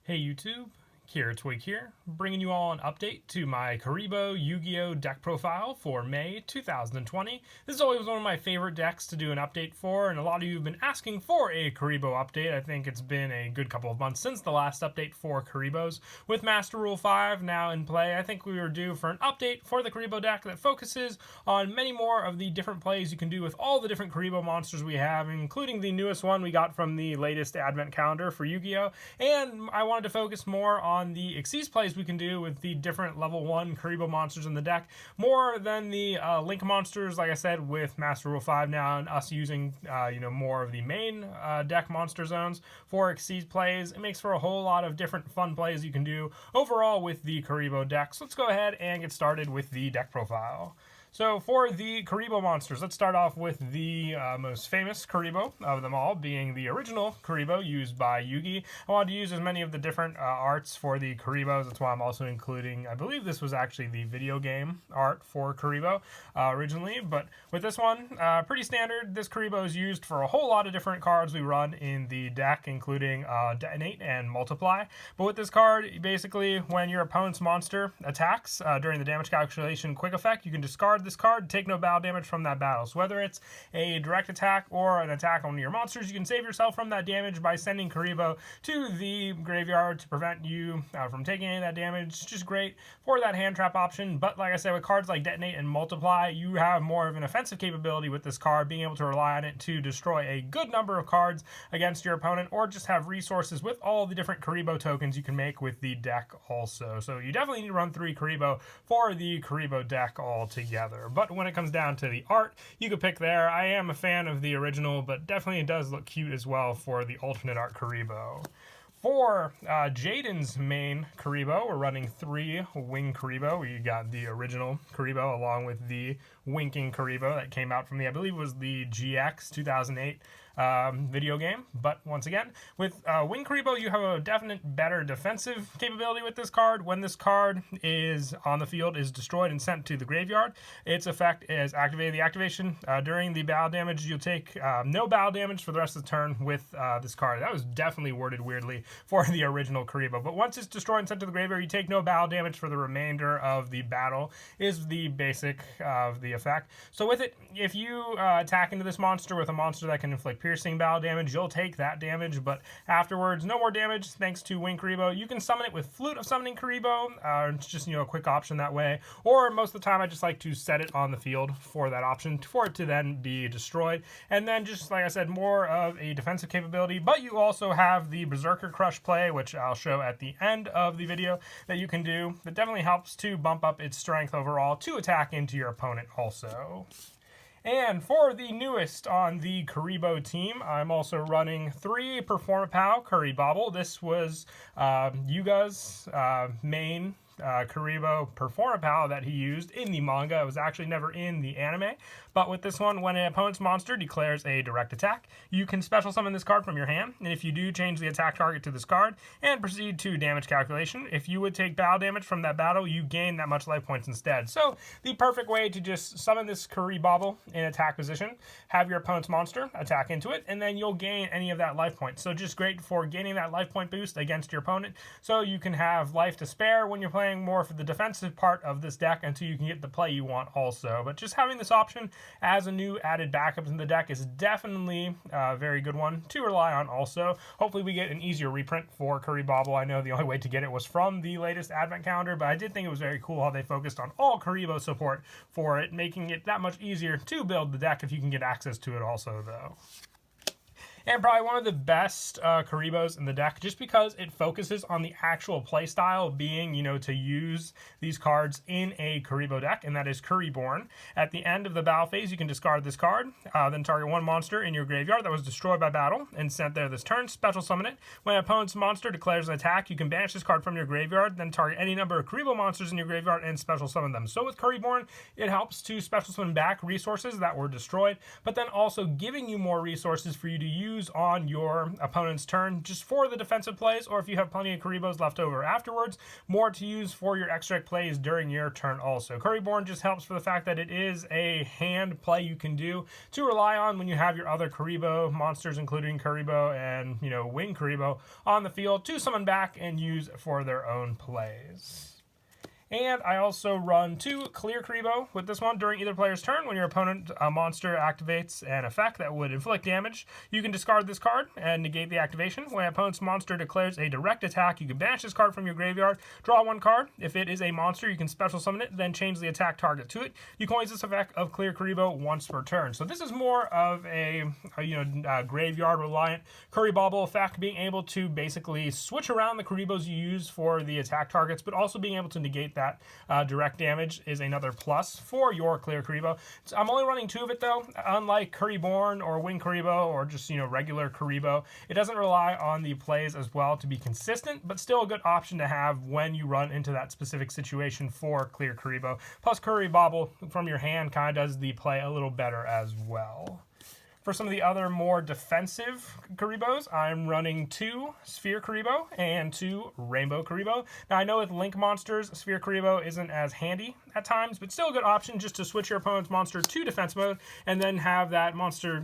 Hey YouTube, Twig here, bringing you all an update to my Kuriboh Yugioh deck profile for May 2020. This is always one of my favorite decks to do an update for, and a lot of you have been asking for a Kuriboh update. I think it's been a good couple of months since the last update for Kuribohs. With Master Rule 5 now in play, I think we were due for an update for the Kuriboh deck that focuses on many more of the different plays you can do with all the different Kuriboh monsters we have, including the newest one we got from the latest advent calendar for Yu-Gi-Oh! And I wanted to focus more on the Xyz plays we can do with the different level 1 Kuriboh monsters in the deck, more than the Link monsters, like I said, with Master Rule 5 now, and us using more of the main deck monster zones for Xyz plays. It makes for a whole lot of different fun plays you can do overall with the Kuriboh deck. So let's go ahead and get started with the deck profile. So for the Kuriboh monsters, let's start off with the most famous Kuriboh of them all, being the original Kuriboh used by Yugi. I wanted to use as many of the different arts for the Kuribohs. That's why I'm also including, I believe this was actually the video game art for Kuriboh originally. But with this one, pretty standard. This Kuriboh is used for a whole lot of different cards we run in the deck, including Detonate and Multiply. But with this card, basically, when your opponent's monster attacks during the damage calculation quick effect, you can discard this card, take no battle damage from that battle. So whether it's a direct attack or an attack on your monsters, you can save yourself from that damage by sending Kuriboh to the graveyard to prevent you from taking any of that damage. It's just great for that hand trap option. But like I said, with cards like Detonate and Multiply, you have more of an offensive capability with this card, being able to rely on it to destroy a good number of cards against your opponent, or just have resources with all the different Kuriboh tokens you can make with the deck also. So you definitely need to run 3 Kuriboh for the Kuriboh deck altogether. But when it comes down to the art, you could pick there. I am a fan of the original, but definitely it does look cute as well for the alternate art Kuriboh. For Jaden's main Kuriboh, we're running 3 Wing Kuriboh. We got the original Kuriboh along with the Winking Kuriboh that came out from I believe it was the GX 2008 video game. But once again, with Wing Kuriboh, you have a definite better defensive capability with this card. When this card is on the field, is destroyed and sent to the graveyard, its effect is activated. The activation during the battle damage, you'll take no battle damage for the rest of the turn with this card. That was definitely worded weirdly for the original Kuriboh. But once it's destroyed and sent to the graveyard, you take no battle damage for the remainder of the battle, is the basic of the effect. So with it, if you attack into this monster with a monster that can inflict piercing battle damage, you'll take that damage, but afterwards, no more damage thanks to Wing Kuriboh. You can summon it with Flute of Summoning Kuriboh. It's just, a quick option that way. Or most of the time, I just like to set it on the field for that option, for it to then be destroyed. And then just, like I said, more of a defensive capability, but you also have the Berserker Crush play, which I'll show at the end of the video, that you can do. That definitely helps to bump up its strength overall to attack into your opponent also. And for the newest on the Kuriboh team, I'm also running 3 Performapal Kuribobble. This was Yuga's main Kuriboh Performapal that he used in the manga. It was actually never in the anime. But with this one, when an opponent's monster declares a direct attack, you can special summon this card from your hand. And if you do, change the attack target to this card and proceed to damage calculation. If you would take battle damage from that battle, you gain that much life points instead. So the perfect way to just summon this Kuribobble in attack position, have your opponent's monster attack into it, and then you'll gain any of that life points. So just great for gaining that life point boost against your opponent. So you can have life to spare when you're playing more for the defensive part of this deck until you can get the play you want also. But just having this option as a new added backup in the deck is definitely a very good one to rely on also. Hopefully we get an easier reprint for Kuribobble. I know the only way to get it was from the latest advent calendar, but I did think it was very cool how they focused on all Kuriboh support for it, making it that much easier to build the deck if you can get access to it also though. And probably one of the best Kuribohs in the deck, just because it focuses on the actual playstyle being, to use these cards in a Kuriboh deck, and that is Kuriboh. At the end of the battle phase, you can discard this card, then target 1 monster in your graveyard that was destroyed by battle and sent there this turn, special summon it. When an opponent's monster declares an attack, you can banish this card from your graveyard, then target any number of Kuriboh monsters in your graveyard and special summon them. So with Kuriboh, it helps to special summon back resources that were destroyed, but then also giving you more resources for you to use use on your opponent's turn just for the defensive plays, or if you have plenty of Kuribos left over afterwards, more to use for your extra plays during your turn also. Kuriboh just helps for the fact that it is a hand play you can do to rely on when you have your other Kuriboh monsters, including Kuriboh and, Wing Kuriboh, on the field to summon back and use for their own plays. And I also run 2 Clear Kuriboh with this one. During either player's turn, when your opponent monster activates an effect that would inflict damage, you can discard this card and negate the activation. When an opponent's monster declares a direct attack, you can banish this card from your graveyard, draw 1 card. If it is a monster, you can special summon it, then change the attack target to it. You can only use this effect of Clear Kuriboh once per turn. So this is more of a graveyard reliant Kuriboh effect, being able to basically switch around the Kuribohs you use for the attack targets, but also being able to negate that direct damage is another plus for your Clear Kuriboh. So I'm only running 2 of it though. Unlike Kuriboh or Wing Kuriboh or just regular Kuriboh, it doesn't rely on the plays as well to be consistent, but still a good option to have when you run into that specific situation for Clear Kuriboh. Plus Kuriboh from your hand kind of does the play a little better as well. For some of the other more defensive Kuribohs, I'm running 2 Sphere Kuriboh and 2 Rainbow Kuriboh. Now, I know with Link monsters, Sphere Kuriboh isn't as handy at times, but still a good option just to switch your opponent's monster to defense mode and then have that monster,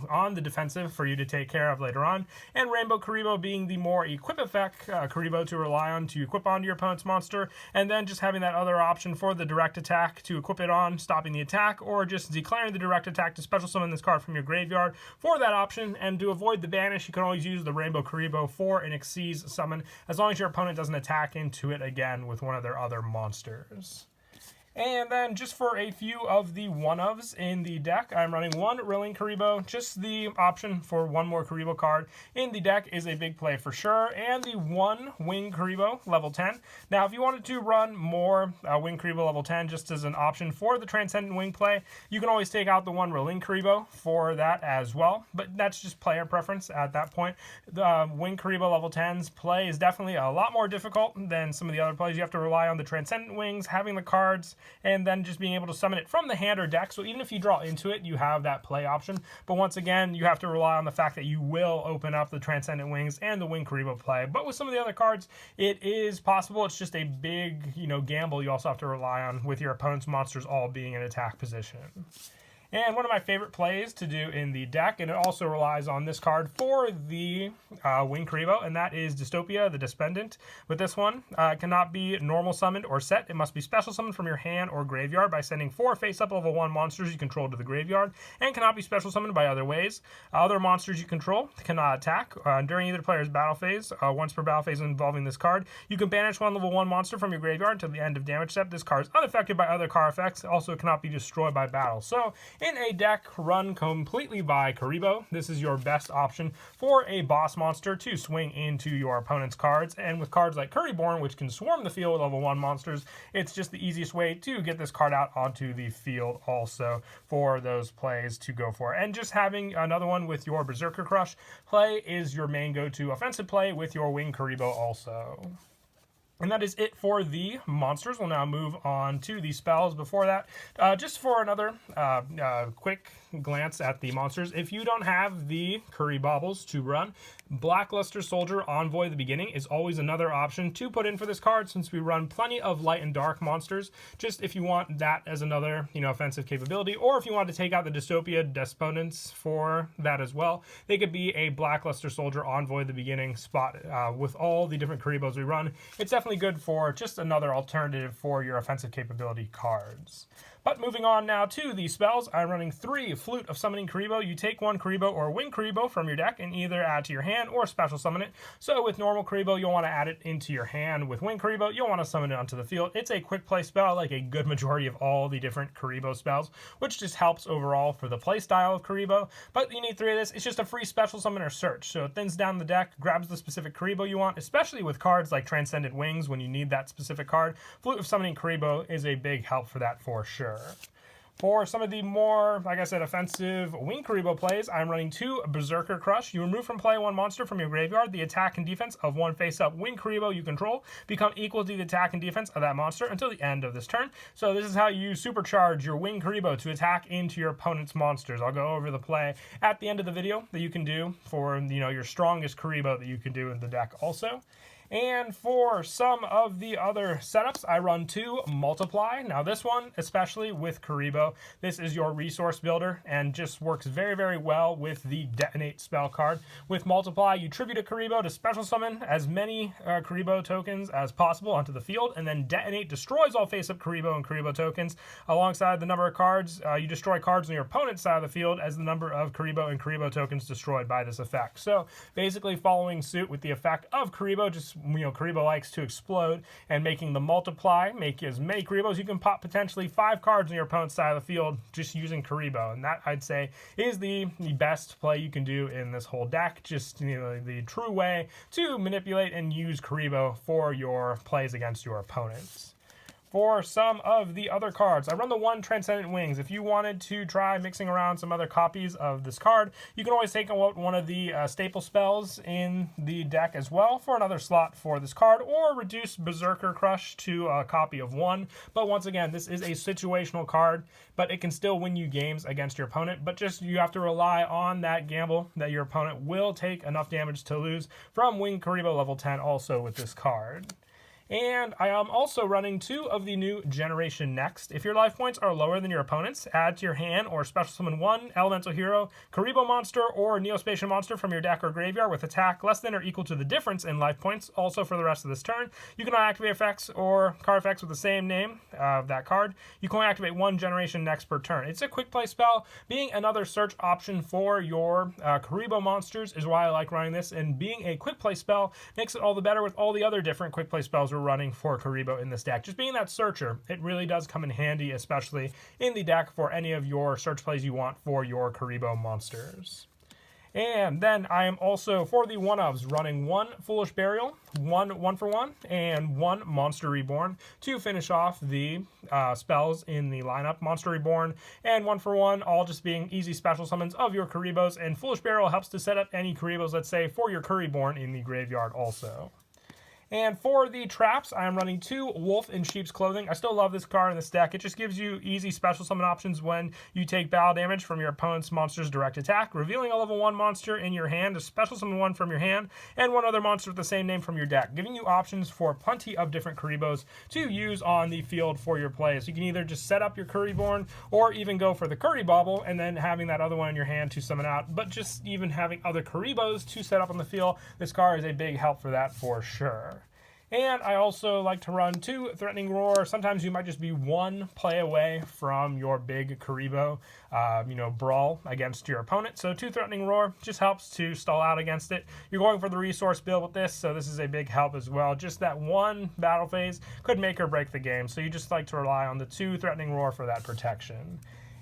on the defensive for you to take care of later on. And Rainbow Kuriboh being the more equip effect Kuriboh to rely on to equip onto your opponent's monster, and then just having that other option for the direct attack to equip it on, stopping the attack, or just declaring the direct attack to special summon this card from your graveyard for that option. And to avoid the banish, you can always use the Rainbow Kuriboh for an Xyz summon, as long as your opponent doesn't attack into it again with one of their other monsters. And then just for a few of the one-ofs in the deck, I'm running 1 Rilling Kuriboh. Just the option for 1 more Kuriboh card in the deck is a big play for sure. And the 1 Wing Kuriboh, level 10. Now, if you wanted to run more Wing Kuriboh level 10 just as an option for the Transcendent Wing play, you can always take out the 1 Rilling Kuriboh for that as well. But that's just player preference at that point. The Wing Kuriboh level 10's play is definitely a lot more difficult than some of the other plays. You have to rely on the Transcendent Wings, having the cards, and then just being able to summon it from the hand or deck. So even if you draw into it, you have that play option. But once again, you have to rely on the fact that you will open up the Transcendent Wings and the Wing Kuriboh play. But with some of the other cards, it is possible. It's just a big, gamble you also have to rely on with your opponent's monsters all being in attack position. And one of my favorite plays to do in the deck, and it also relies on this card for the Wing Kuriboh, and that is Dystopia, the Despendent. With this one, it cannot be normal summoned or set. It must be special summoned from your hand or graveyard by sending 4 face-up level 1 monsters you control to the graveyard, and cannot be special summoned by other ways. Other monsters you control cannot attack. During either player's battle phase, once per battle phase involving this card, you can banish 1 level 1 monster from your graveyard until the end of damage step. This card is unaffected by other card effects. Also cannot be destroyed by battle. So, in a deck run completely by Kuriboh, this is your best option for a boss monster to swing into your opponent's cards. And with cards like Kuriboh, which can swarm the field with level 1 monsters, it's just the easiest way to get this card out onto the field also for those plays to go for. And just having another one with your Berserker Crush play is your main go-to offensive play with your Wing Kuriboh also. And that is it for the monsters. We'll now move on to the spells. Before that, just for another quick glance at the monsters, if you don't have the Kuribohs to run, Blackluster Soldier Envoy at the beginning is always another option to put in for this card, since we run plenty of light and dark monsters. Just if you want that as another offensive capability, or if you want to take out the Dystopia Desponents for that as well, they could be a Blackluster Soldier Envoy at the beginning spot with all the different Kuribohs we run. It's definitely good for just another alternative for your offensive capability cards. But moving on now to the spells, I'm running 3 Flute of Summoning Kuriboh. You take 1 Kuriboh or Wing Kuriboh from your deck and either add to your hand or special summon it. So with normal Kuriboh, you'll want to add it into your hand. With Wing Kuriboh, you'll want to summon it onto the field. It's a quick play spell, like a good majority of all the different Kuriboh spells, which just helps overall for the play style of Kuriboh. But you need 3 of this. It's just a free special summon or search. So it thins down the deck, grabs the specific Kuriboh you want, especially with cards like Transcendent Wings when you need that specific card. Flute of Summoning Kuriboh is a big help for that for sure. For some of the more, like I said, offensive Wing Kuriboh plays, I'm running 2 Berserker Crush. You remove from play 1 monster from your graveyard. The attack and defense of 1 face-up Wing Kuriboh you control become equal to the attack and defense of that monster until the end of this turn. So this is how you supercharge your Wing Kuriboh to attack into your opponent's monsters. I'll go over the play at the end of the video that you can do for, your strongest Kuriboh that you can do in the deck also. And for some of the other setups, I run 2 Multiply. Now this one, especially with Kuriboh, this is your resource builder and just works very, very well with the Detonate spell card. With Multiply, you tribute a Kuriboh to special summon as many Kuriboh tokens as possible onto the field, and then Detonate destroys all face-up Kuriboh and Kuriboh tokens. Alongside the number of cards, you destroy cards on your opponent's side of the field as the number of Kuriboh and Kuriboh tokens destroyed by this effect. So basically following suit with the effect of Kuriboh, just Kuriboh likes to explode, and making the Multiply, make as many Kuribohs. You can pop potentially 5 cards on your opponent's side of the field just using Kuriboh, and that, I'd say, is the best play you can do in this whole deck. Just the true way to manipulate and use Kuriboh for your plays against your opponents. For some of the other cards, I run the 1 Transcendent Wings. If you wanted to try mixing around some other copies of this card, you can always take out one of the staple spells in the deck as well for another slot for this card, or reduce Berserker Crush to a copy of 1. But once again, this is a situational card, but it can still win you games against your opponent. But just you have to rely on that gamble that your opponent will take enough damage to lose from Wing Kuriboh level 10 also with this card. And I am also running 2 of the new Generation Next. If your life points are lower than your opponent's, add to your hand or special summon 1 Elemental Hero, Kuriboh monster, or Neospatial monster from your deck or graveyard with attack less than or equal to the difference in life points, also for the rest of this turn. You can activate effects or card effects with the same name of that card. You can only activate 1 Generation Next per turn. It's a quick play spell. Being another search option for your Kuriboh monsters is why I like running this, and being a quick play spell makes it all the better with all the other different quick play spells running for Kuriboh in this deck. Just being that searcher, it really does come in handy, especially in the deck for any of your search plays you want for your Kuriboh monsters. And then I am also, for the 1-ofs, running 1 Foolish Burial, 1 1-for-1, and 1 Monster Reborn to finish off the spells in the lineup. Monster Reborn and 1-for-1, all just being easy special summons of your Kuribohs, and Foolish Burial helps to set up any Kuribohs, let's say, for your Kuriborn in the graveyard also. And for the traps, I'm running 2 Wolf in Sheep's Clothing. I still love this card in this deck. It just gives you easy special summon options when you take battle damage from your opponent's monster's direct attack, revealing a level 1 monster in your hand to special summon 1 from your hand, and 1 other monster with the same name from your deck, giving you options for plenty of different Kuribohs to use on the field for your plays. You can either just set up your Kuriborn, or even go for the Kuribobble, and then having that other one in your hand to summon out. But just even having other Kuribohs to set up on the field, this card is a big help for that for sure. And I also like to run 2 Threatening Roar. Sometimes you might just be 1 play away from your big Kuriboh, brawl against your opponent. So 2 Threatening Roar just helps to stall out against it. You're going for the resource build with this, so this is a big help as well. Just that 1 battle phase could make or break the game. So you just like to rely on the 2 Threatening Roar for that protection.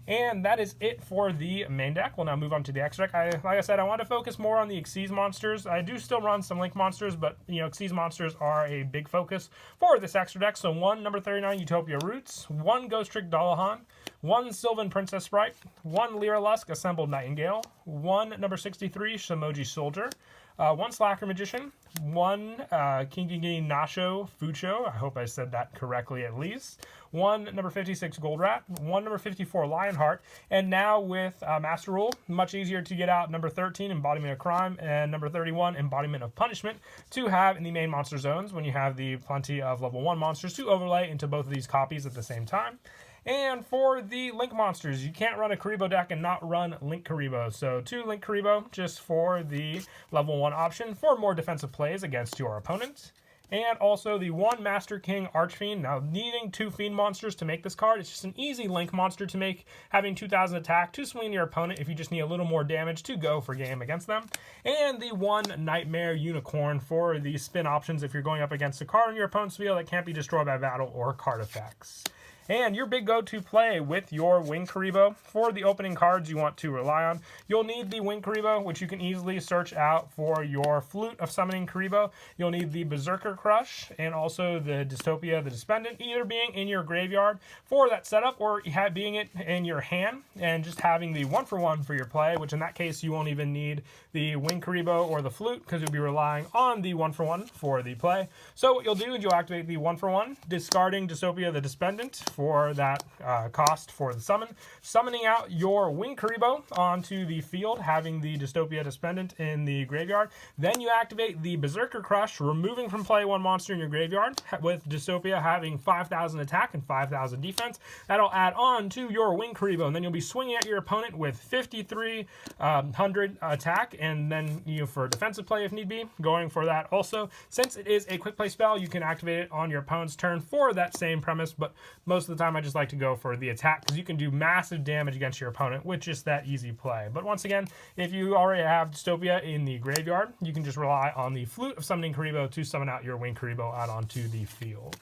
And that is it for the main deck. We'll now move on to the extra deck. Like I said, I want to focus more on the Xyz monsters. I do still run some Link monsters, but Xyz monsters are a big focus for this extra deck. So 1 number 39 Utopia Roots, 1 Ghost Trick Dalahan, 1 Sylvan Princess Sprite, 1 Lyra Lusk Assembled Nightingale, 1 number 63 Shimoji Soldier, 1 Slacker Magician, 1 Kingigini Nasho Fucho, I hope I said that correctly at least, 1 number 56 Gold Rat, 1 number 54 Lionheart, and now with Master Rule, much easier to get out number 13 Embodiment of Crime and number 31 Embodiment of Punishment to have in the main monster zones when you have the plenty of level 1 monsters to overlay into both of these copies at the same time. And for the Link monsters, you can't run a Kuriboh deck and not run Link Kuriboh. So 2 Link Kuriboh just for the level 1 option for more defensive plays against your opponent. And also the 1 Master King Archfiend. Now, needing 2 Fiend monsters to make this card, it's just an easy Link monster to make, having 2,000 attack to swing your opponent if you just need a little more damage to go for game against them. And the 1 Nightmare Unicorn for the spin options if you're going up against a card on your opponent's field that can't be destroyed by battle or card effects. And your big go-to play with your Winged Kuriboh, for the opening cards you want to rely on, you'll need the Winged Kuriboh, which you can easily search out for your Flute of Summoning Kuriboh. You'll need the Berserker Crush, and also the Dystopia the Despendent, either being in your graveyard for that setup, or being it in your hand, and just having the 1-for-1 for your play, which in that case you won't even need the Winged Kuriboh or the Flute, because you'll be relying on the 1-for-1 for the play. So what you'll do is you'll activate the 1-for-1, discarding Dystopia the Despendent for that cost for the summon, summoning out your Winged Kuriboh onto the field, having the Dystopia Despendent in the graveyard. Then you activate the Berserker Crush, removing from play 1 monster in your graveyard, with Dystopia having 5,000 attack and 5,000 defense. That'll add on to your Winged Kuriboh, and then you'll be swinging at your opponent with 5,300 attack, and then for defensive play if need be, going for that also. Since it is a quick play spell, you can activate it on your opponent's turn for that same premise, but most of the time I just like to go for the attack, because you can do massive damage against your opponent with just that easy play. But once again, if you already have Dystopia in the graveyard, you can just rely on the Flute of Summoning Kuriboh to summon out your Winged Kuriboh out onto the field.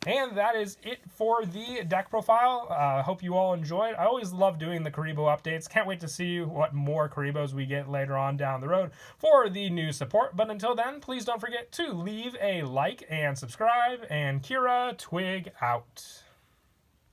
And that is it for the deck profile. I hope you all enjoyed. I always love doing the Kuriboh updates. Can't wait to see what more Kuribohs we get later on down the road for the new support. But until then, please don't forget to leave a like and subscribe. And Kira Twig out.